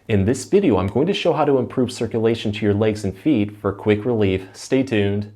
In this video, I'm going to show how to improve circulation to your legs and feet for quick relief. Stay tuned.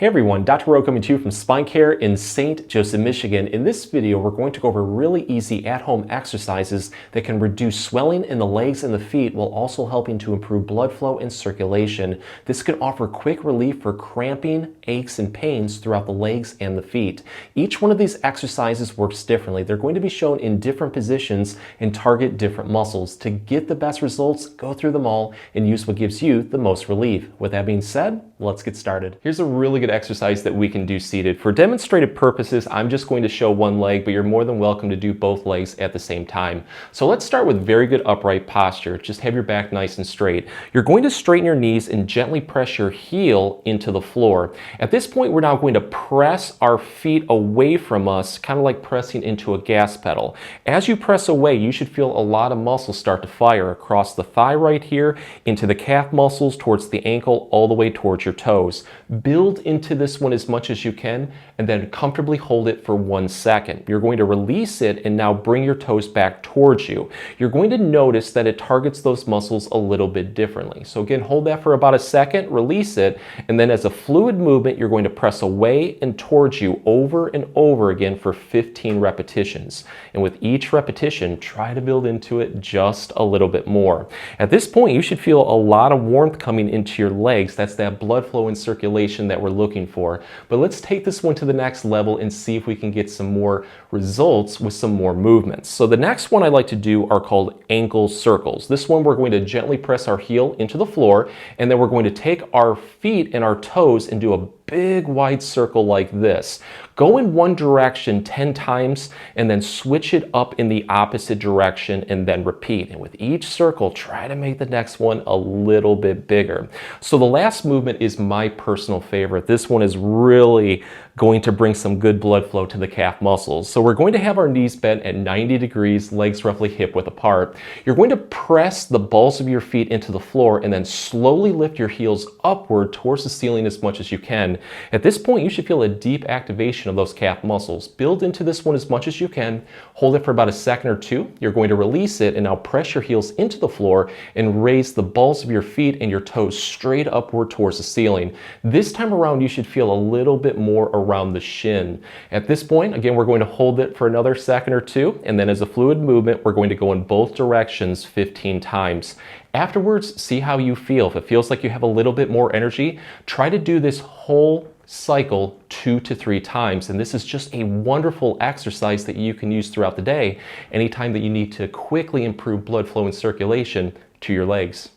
Hey everyone, Dr. Rowe coming to you from SpineCare in St. Joseph, Michigan. In this video, we're going to go over really easy at-home exercises that can reduce swelling in the legs and the feet while also helping to improve blood flow and circulation. This can offer quick relief for cramping, aches, and pains throughout the legs and the feet. Each one of these exercises works differently. They're going to be shown in different positions and target different muscles. To get the best results, go through them all and use what gives you the most relief. With that being said, let's get started. Here's a really good exercise that we can do seated. For demonstrative purposes, I'm just going to show one leg, but you're more than welcome to do both legs at the same time. So let's start with very good upright posture. Just have your back nice and straight. You're going to straighten your knees and gently press your heel into the floor. At this point, we're now going to press our feet away from us, kind of like pressing into a gas pedal. As you press away, you should feel a lot of muscles start to fire across the thigh right here, into the calf muscles, towards the ankle, all the way towards your toes. Build into this one as much as you can and then comfortably hold it for 1 second. You're going to release it and now bring your toes back towards you. You're going to notice that it targets those muscles a little bit differently. So again, hold that for about a second, release it, and then as a fluid movement, you're going to press away and towards you over and over again for 15 repetitions. And with each repetition, try to build into it just a little bit more. At this point, you should feel a lot of warmth coming into your legs. That's that blood flow and circulation that we're looking for. But let's take this one to the next level and see if we can get some more results with some more movements. So the next one I like to do are called ankle circles. This one we're going to gently press our heel into the floor, and then we're going to take our feet and our toes and do a big wide circle like this. Go in one direction 10 times and then switch it up in the opposite direction and then repeat. And with each circle, try to make the next one a little bit bigger. So the last movement is my personal favorite. This one is really going to bring some good blood flow to the calf muscles. So we're going to have our knees bent at 90 degrees, legs roughly hip width apart. You're going to press the balls of your feet into the floor and then slowly lift your heels upward towards the ceiling as much as you can. At this point, you should feel a deep activation of those calf muscles. Build into this one as much as you can. Hold it for about a second or two. You're going to release it and now press your heels into the floor and raise the balls of your feet and your toes straight upward towards the ceiling. This time around, you should feel a little bit more around the shin. At this point, again, we're going to hold it for another second or two, and then as a fluid movement, we're going to go in both directions 15 times. Afterwards, see how you feel. If it feels like you have a little bit more energy, try to do this whole cycle 2 to 3 times. And this is just a wonderful exercise that you can use throughout the day, anytime that you need to quickly improve blood flow and circulation to your legs.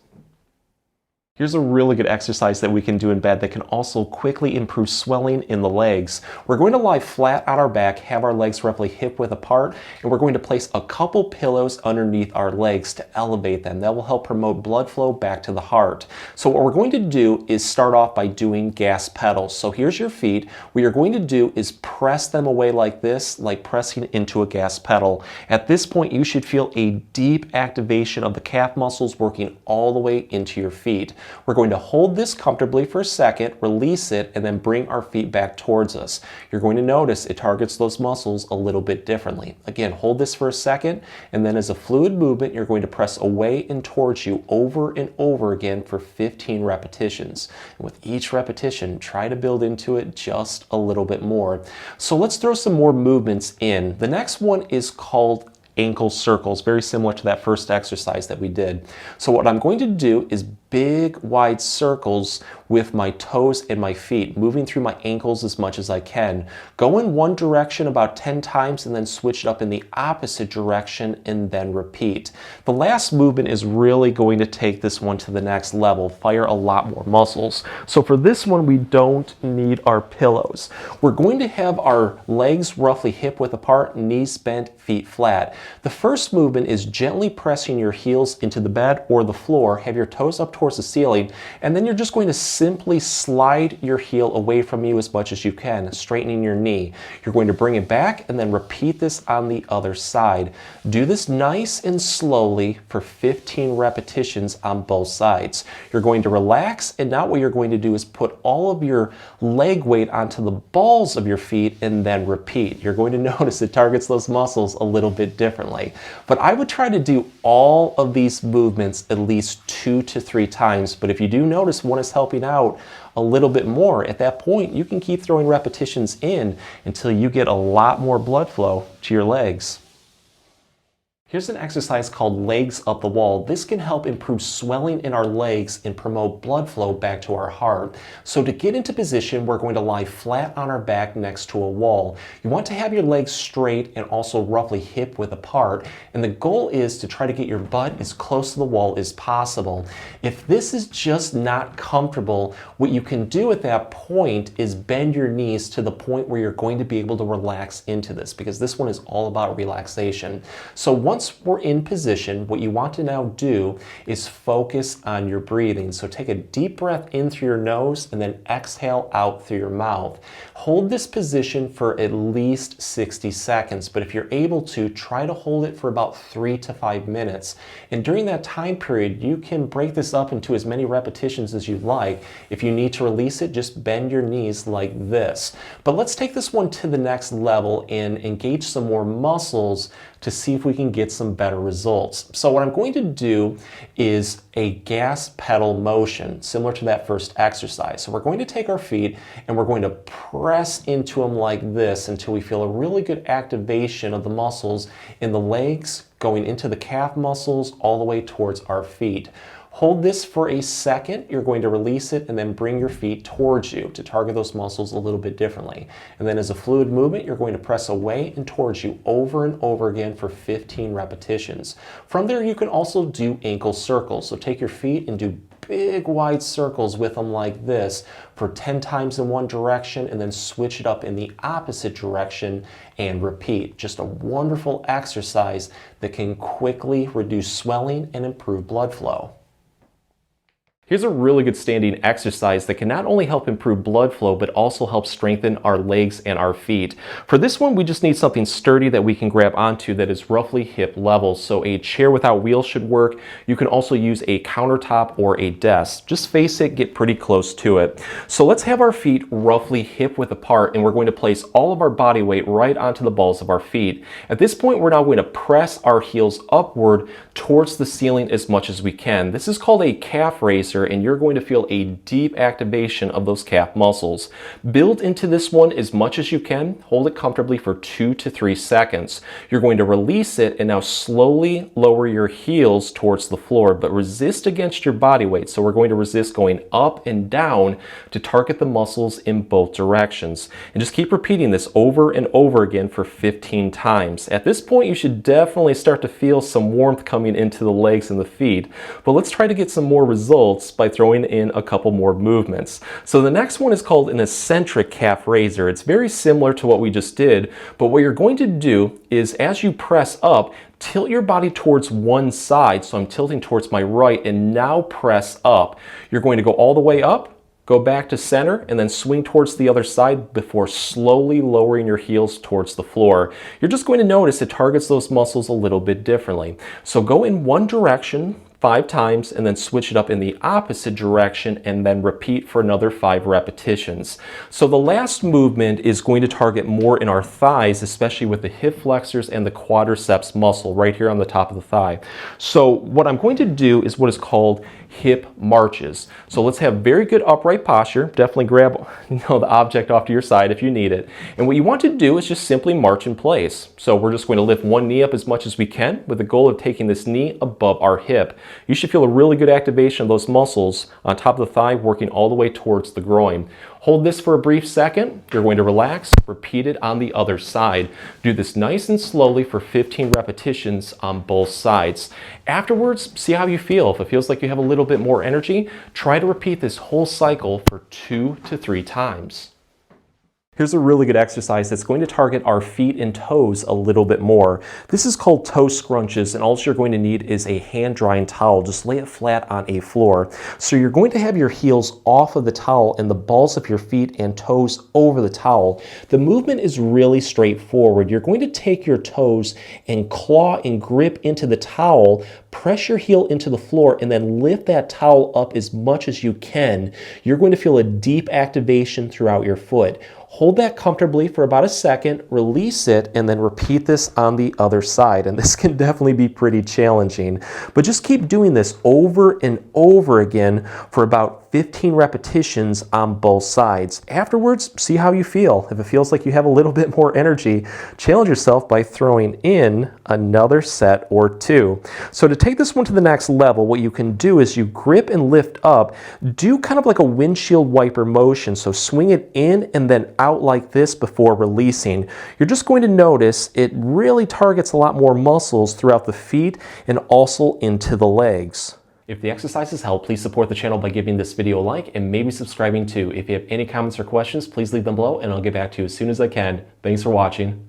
Here's a really good exercise that we can do in bed that can also quickly improve swelling in the legs. We're going to lie flat on our back, have our legs roughly hip width apart, and we're going to place a couple pillows underneath our legs to elevate them. That will help promote blood flow back to the heart. So what we're going to do is start off by doing gas pedals. So here's your feet. What you're going to do is press them away like this, like pressing into a gas pedal. At this point, you should feel a deep activation of the calf muscles working all the way into your feet. We're going to hold this comfortably for a second, release it, and then bring our feet back towards us. You're going to notice it targets those muscles a little bit differently. Again, hold this for a second, and then as a fluid movement, you're going to press away and towards you over and over again for 15 repetitions. And with each repetition, try to build into it just a little bit more. So let's throw some more movements in. The next one is called ankle circles, very similar to that first exercise that we did. So what I'm going to do is big wide circles with my toes and my feet, moving through my ankles as much as I can. Go in one direction about 10 times and then switch it up in the opposite direction and then repeat. The last movement is really going to take this one to the next level, fire a lot more muscles. So for this one, we don't need our pillows. We're going to have our legs roughly hip width apart, knees bent, feet flat. The first movement is gently pressing your heels into the bed or the floor. Have your toes up towards the ceiling, and then you're just going to simply slide your heel away from you as much as you can, straightening your knee. You're going to bring it back and then repeat this on the other side. Do this nice and slowly for 15 repetitions on both sides. You're going to relax, and now what you're going to do is put all of your leg weight onto the balls of your feet and then repeat. You're going to notice it targets those muscles a little bit differently. But I would try to do all of these movements at least 2 to 3 times. But if you do notice one is helping out a little bit more, at that point you can keep throwing repetitions in until you get a lot more blood flow to your legs. Here's an exercise called legs up the wall. This can help improve swelling in our legs and promote blood flow back to our heart. So to get into position, we're going to lie flat on our back next to a wall. You want to have your legs straight and also roughly hip width apart. And the goal is to try to get your butt as close to the wall as possible. If this is just not comfortable, what you can do at that point is bend your knees to the point where you're going to be able to relax into this, because this one is all about relaxation. So once we're in position, what you want to now do is focus on your breathing. So take a deep breath in through your nose and then exhale out through your mouth. Hold this position for at least 60 seconds, but if you're able to, try to hold it for about 3 to 5 minutes. And during that time period, you can break this up into as many repetitions as you'd like. If you need to release it, just bend your knees like this. But let's take this one to the next level and engage some more muscles to see if we can get some better results. So what I'm going to do is a gas pedal motion, similar to that first exercise. So we're going to take our feet and we're going to press into them like this until we feel a really good activation of the muscles in the legs, going into the calf muscles all the way towards our feet. Hold this for a second, you're going to release it and then bring your feet towards you to target those muscles a little bit differently. And then as a fluid movement, you're going to press away and towards you over and over again for 15 repetitions. From there, you can also do ankle circles. So take your feet and do big wide circles with them like this for 10 times in one direction, and then switch it up in the opposite direction and repeat. Just a wonderful exercise that can quickly reduce swelling and improve blood flow. Here's a really good standing exercise that can not only help improve blood flow, but also help strengthen our legs and our feet. For this one, we just need something sturdy that we can grab onto that is roughly hip level. So a chair without wheels should work. You can also use a countertop or a desk. Just face it, get pretty close to it. So let's have our feet roughly hip width apart, and we're going to place all of our body weight right onto the balls of our feet. At this point, we're now going to press our heels upward towards the ceiling as much as we can. This is called a calf raiser, and you're going to feel a deep activation of those calf muscles. Build into this one as much as you can. Hold it comfortably for 2 to 3 seconds. You're going to release it and now slowly lower your heels towards the floor, but resist against your body weight. So we're going to resist going up and down to target the muscles in both directions. And just keep repeating this over and over again for 15 times. At this point, you should definitely start to feel some warmth coming into the legs and the feet. But let's try to get some more results by throwing in a couple more movements. So the next one is called an eccentric calf raiser. It's very similar to what we just did, but what you're going to do is as you press up, tilt your body towards one side. So I'm tilting towards my right, and now press up. You're going to go all the way up, go back to center, and then swing towards the other side before slowly lowering your heels towards the floor. You're just going to notice it targets those muscles a little bit differently. So go in one direction 5 times and then switch it up in the opposite direction and then repeat for another 5 repetitions. So the last movement is going to target more in our thighs, especially with the hip flexors and the quadriceps muscle right here on the top of the thigh. So what I'm going to do is what is called hip marches. So let's have very good upright posture. Definitely grab the object off to your side if you need it. And what you want to do is just simply march in place. So we're just going to lift one knee up as much as we can with the goal of taking this knee above our hip. You should feel a really good activation of those muscles on top of the thigh working all the way towards the groin. Hold this for a brief second. You're going to relax. Repeat it on the other side. Do this nice and slowly for 15 repetitions on both sides. Afterwards, see how you feel. If it feels like you have a little bit more energy, try to repeat this whole cycle for 2 to 3 times. Here's a really good exercise that's going to target our feet and toes a little bit more. This is called toe scrunches, and all you're going to need is a hand-drying towel. Just lay it flat on a floor. So you're going to have your heels off of the towel and the balls of your feet and toes over the towel. The movement is really straightforward. You're going to take your toes and claw and grip into the towel, press your heel into the floor, and then lift that towel up as much as you can. You're going to feel a deep activation throughout your foot. Hold that comfortably for about a second, release it, and then repeat this on the other side. And this can definitely be pretty challenging. But just keep doing this over and over again for about 15 repetitions on both sides. Afterwards, see how you feel. If it feels like you have a little bit more energy, challenge yourself by throwing in another set or two. So to take this one to the next level, what you can do is you grip and lift up, do kind of like a windshield wiper motion. So swing it in and then out like this before releasing. You're just going to notice it really targets a lot more muscles throughout the feet and also into the legs. If the exercises help, please support the channel by giving this video a like and maybe subscribing too. If you have any comments or questions, please leave them below and I'll get back to you as soon as I can. Thanks for watching.